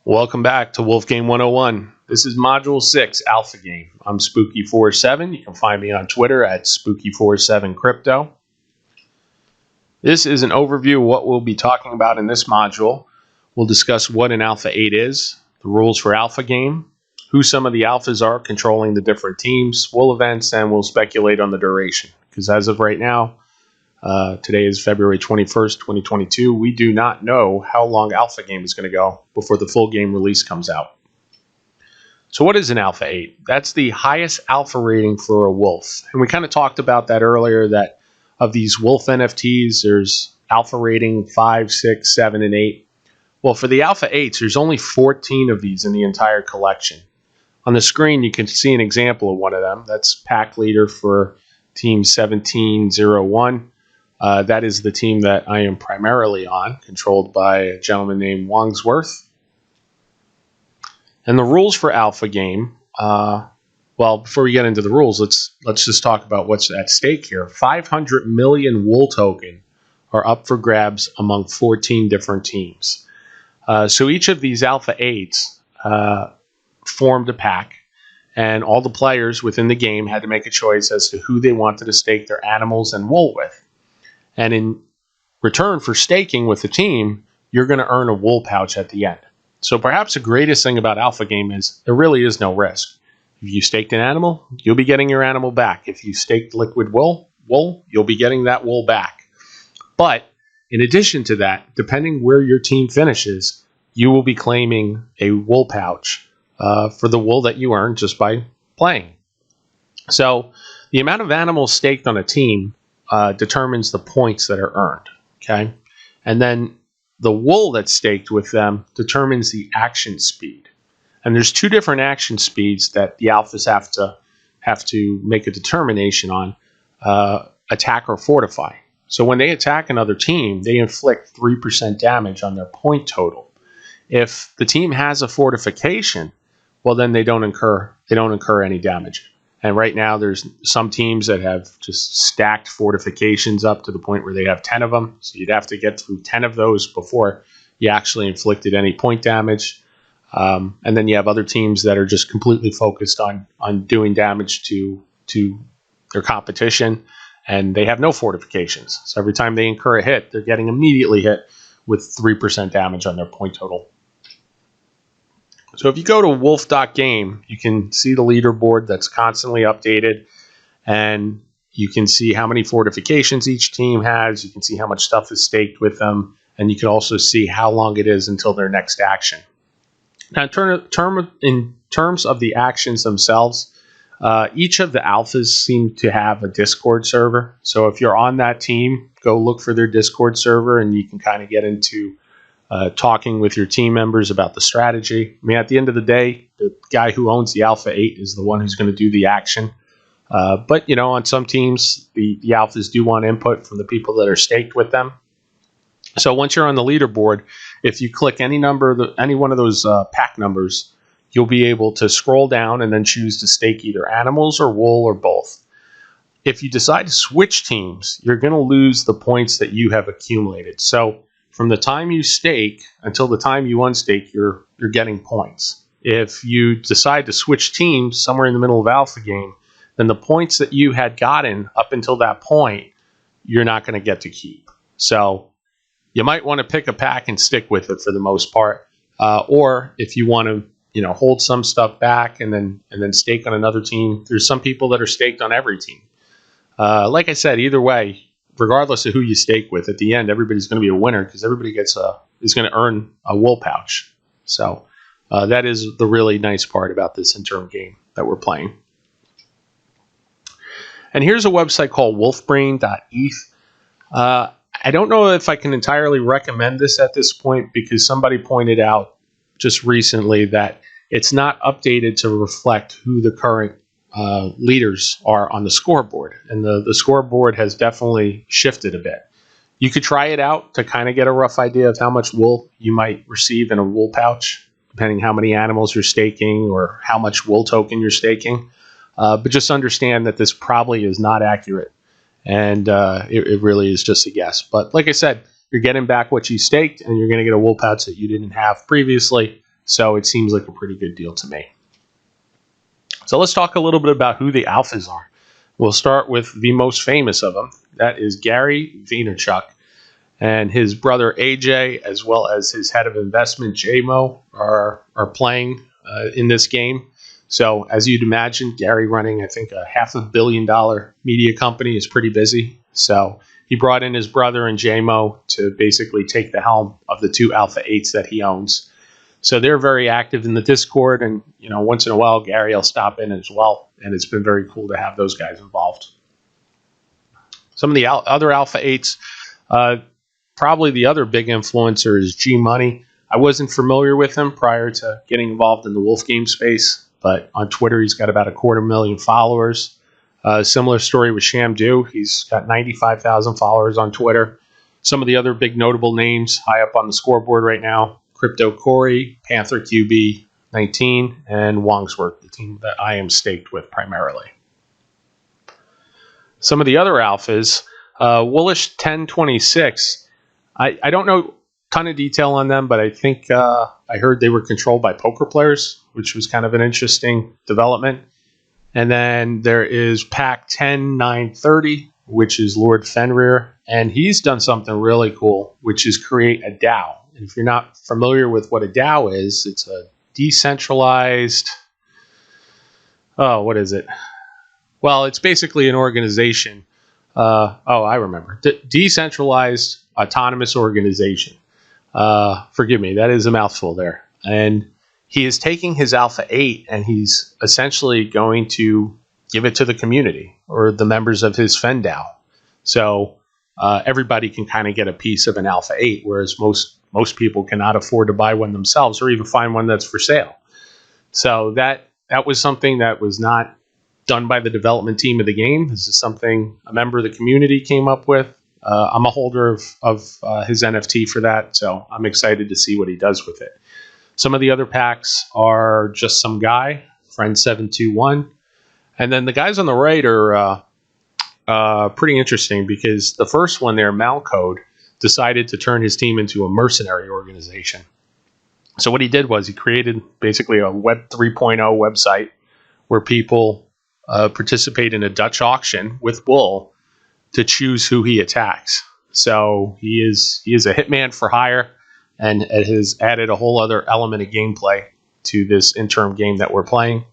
Welcome back to Wolf Game 101. This is Module 6, Alpha Game. I'm Spooky47. You can find me on Twitter at Spooky47Crypto. This is an overview of what we'll be talking about in this module. We'll discuss what an Alpha 8 is, the rules for Alpha Game, who some of the Alphas are controlling the different teams, will events, and we'll speculate on the duration. Because as of right now, today is February 21st, 2022. We do not know how long Alpha Game is going to go before the full game release comes out. So what is an Alpha 8? That's the highest alpha rating for a Wolf. And we kind of talked about that earlier, that of these Wolf NFTs, there's alpha rating 5, 6, 7, and 8. Well, for the Alpha 8s, there's only 14 of these in the entire collection. On the screen, you can see an example of one of them. That's pack leader for team 1701. That is the team that I am primarily on, controlled by a gentleman named Wongsworth. And the rules for Alpha Game, well, before we get into the rules, let's just talk about what's at stake here. 500 million Wool token are up for grabs among 14 different teams. So each of these Alpha 8s formed a pack, and all the players within the game had to make a choice as to who they wanted to stake their animals and wool with. And in return for staking with the team, you're going to earn a wool pouch at the end. So perhaps the greatest thing about Alpha Game is there really is no risk. If you staked an animal, you'll be getting your animal back. If you staked liquid wool, you'll be getting that wool back. But in addition to that, depending where your team finishes, you will be claiming a wool pouch for the wool that you earned just by playing. So the amount of animals staked on a team determines the points that are earned, okay? And then the wool that's staked with them determines the action speed. And there's two different action speeds that the alphas have to make a determination on, attack or fortify. So when they attack another team, they inflict 3% damage on their point total. If the team has a fortification, well, then they don't incur any damage. And right now, there's some teams that have just stacked fortifications up to the point where they have 10 of them. So you'd have to get through 10 of those before you actually inflicted any point damage. And then you have other teams that are just completely focused on doing damage to their competition, and they have no fortifications. So every time they incur a hit, they're getting immediately hit with 3% damage on their point total. So if you go to wolf.game, you can see the leaderboard that's constantly updated, and you can see how many fortifications each team has. You can see how much stuff is staked with them, and you can also see how long it is until their next action. Now, in terms of the actions themselves, each of the alphas seem to have a Discord server. So if you're on that team, go look for their Discord server, and you can kind of get into talking with your team members about the strategy. I mean, at the end of the day, the guy who owns the Alpha 8 is the one who's going to do the action. But, you know, on some teams, the alphas do want input from the people that are staked with them. So once you're on the leaderboard, if you click any one of those pack numbers, you'll be able to scroll down and then choose to stake either animals or wool or both. If you decide to switch teams, you're going to lose the points that you have accumulated. So from the time you stake until the time you unstake, you're getting points. If you decide to switch teams somewhere in the middle of Alpha Game, then the points that you had gotten up until that point, you're not going to get to keep. So you might want to pick a pack and stick with it for the most part. Or if you want to, you know, hold some stuff back and then stake on another team, there's some people that are staked on every team. Like I said, either way, regardless of who you stake with, at the end, everybody's going to be a winner because everybody is going to earn a wool pouch. So that is the really nice part about this interim game that we're playing. And here's a website called wolfbrain.eth. I don't know if I can entirely recommend this at this point because somebody pointed out just recently that it's not updated to reflect who the current leaders are on the scoreboard, and the scoreboard has definitely shifted a bit. You could try it out to kind of get a rough idea of how much wool you might receive in a wool pouch, depending how many animals you're staking or how much wool token you're staking. But just understand that this probably is not accurate, and it really is just a guess. But like I said, you're getting back what you staked, and you're going to get a wool pouch that you didn't have previously. So it seems like a pretty good deal to me. So let's talk a little bit about who the alphas are. We'll start with the most famous of them. That is Gary Vaynerchuk and his brother AJ, as well as his head of investment, JMO, are playing in this game. So as you'd imagine, Gary running, I think, a $500 million media company is pretty busy. So he brought in his brother and JMO to basically take the helm of the 2 Alpha 8s that he owns. So they're very active in the Discord, and once in a while Gary will stop in as well, and it's been very cool to have those guys involved. Some of the other Alpha 8s, probably the other big influencer is G Money. I wasn't familiar with him prior to getting involved in the Wolf Game space, but on Twitter he's got about 250,000 followers. Similar story with Shamdu. He's got 95,000 followers on Twitter. Some of the other big notable names high up on the scoreboard right now: Crypto Corey, Panther QB 19, and Wongsworth, the team that I am staked with primarily. Some of the other alphas, Woolish 1026. I don't know a ton of detail on them, but I think I heard they were controlled by poker players, which was kind of an interesting development. And then there is Pack 10930, which is Lord Fenrir, and he's done something really cool, which is create a DAO. And if you're not familiar with what a DAO is, it's a decentralized, what is it? Well, it's basically an organization. I remember. Decentralized autonomous organization. Forgive me, that is a mouthful there. And he is taking his Alpha 8 and he's essentially going to give it to the community or the members of his FenDAO. So everybody can kind of get a piece of an Alpha 8, whereas most people cannot afford to buy one themselves or even find one that's for sale. So that was something that was not done by the development team of the game. This is something a member of the community came up with. I'm a holder of his NFT for that, so I'm excited to see what he does with it. Some of the other packs are just some guy, Friend721. And then the guys on the right are pretty interesting because the first one there, Malcode, decided to turn his team into a mercenary organization. So what he did was he created basically a Web 3.0 website where people participate in a Dutch auction with Bull to choose who he attacks. So he is a hitman for hire, and it has added a whole other element of gameplay to this interim game that we're playing.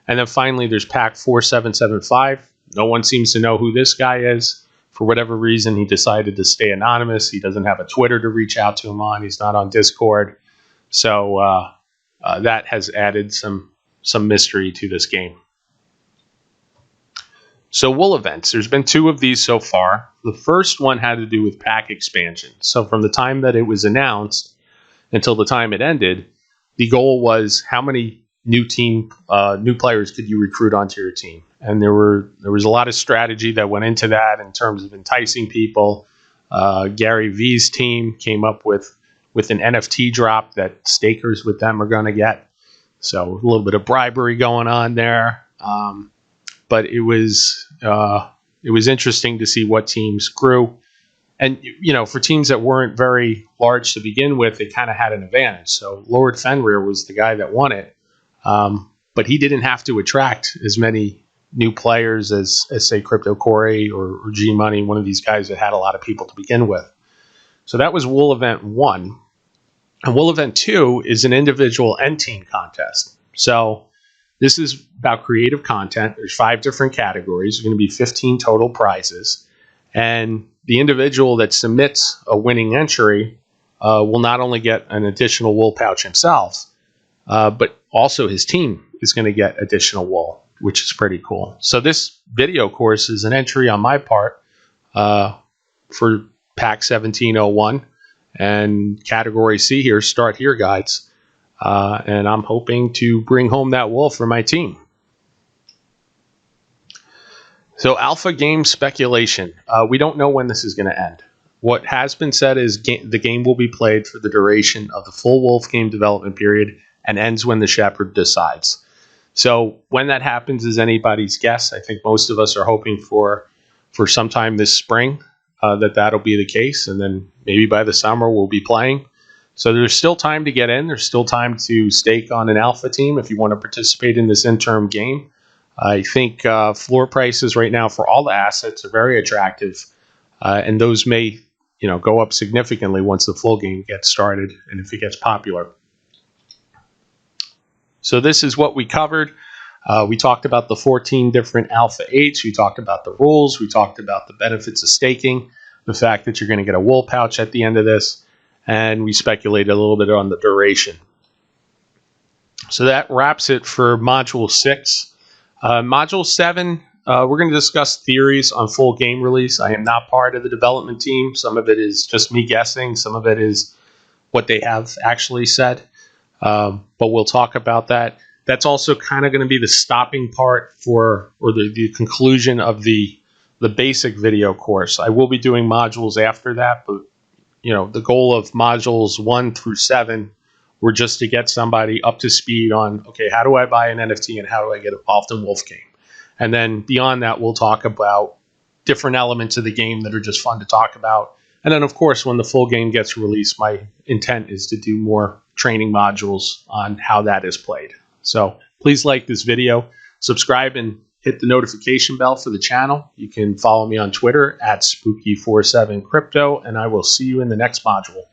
And then finally, there's Pack 4775. No one seems to know who this guy is. For whatever reason, he decided to stay anonymous. He doesn't have a Twitter to reach out to him on. He's not on Discord. So that has added some mystery to this game. So Wool events, there's been 2 of these so far. The first one had to do with pack expansion. So from the time that it was announced until the time it ended, the goal was how many new players could you recruit onto your team? And there was a lot of strategy that went into that in terms of enticing people. Gary V's team came up with an NFT drop that stakers with them are going to get. So a little bit of bribery going on there. But it was interesting to see what teams grew. And, for teams that weren't very large to begin with, they kind of had an advantage. So Lord Fenrir was the guy that won it. But he didn't have to attract as many new players as say, Crypto Corey or G Money, one of these guys that had a lot of people to begin with. So that was Wool Event 1. And Wool Event 2 is an individual and team contest. So this is about creative content. There's 5 different categories. There's going to be 15 total prizes. And the individual that submits a winning entry will not only get an additional wool pouch himself, but also his team is going to get additional wool, which is pretty cool. So this video course is an entry on my part for Pack 1701. And Category C here, Start Here guides. And I'm hoping to bring home that wool for my team. So alpha game speculation. We don't know when this is going to end. What has been said is the game will be played for the duration of the full Wolf game development period and ends when the shepherd decides. So when that happens is anybody's guess. I think most of us are hoping for sometime this spring that'll be the case. And then maybe by the summer we'll be playing. So there's still time to get in. There's still time to stake on an alpha team if you want to participate in this interim game. I think floor prices right now for all the assets are very attractive, and those may, go up significantly once the full game gets started and if it gets popular. So this is what we covered. We talked about the 14 different alpha 8s. We talked about the rules. We talked about the benefits of staking, the fact that you're going to get a wool pouch at the end of this, and we speculated a little bit on the duration. So that wraps it for Module 6. Module 7, we're going to discuss theories on full game release. I am not part of the development team. Some of it is just me guessing. Some of it is what they have actually said. But we'll talk about that. That's also kind of going to be the stopping part for, or the conclusion of the basic video course. I will be doing modules after that, but the goal of modules 1 through 7 were just to get somebody up to speed on, okay, how do I buy an NFT and how do I get involved in Wolf Game? And then beyond that, we'll talk about different elements of the game that are just fun to talk about. And then, of course, when the full game gets released, my intent is to do more training modules on how that is played. So please like this video, subscribe, and hit the notification bell for the channel. You can follow me on Twitter at Spooky47Crypto, and I will see you in the next module.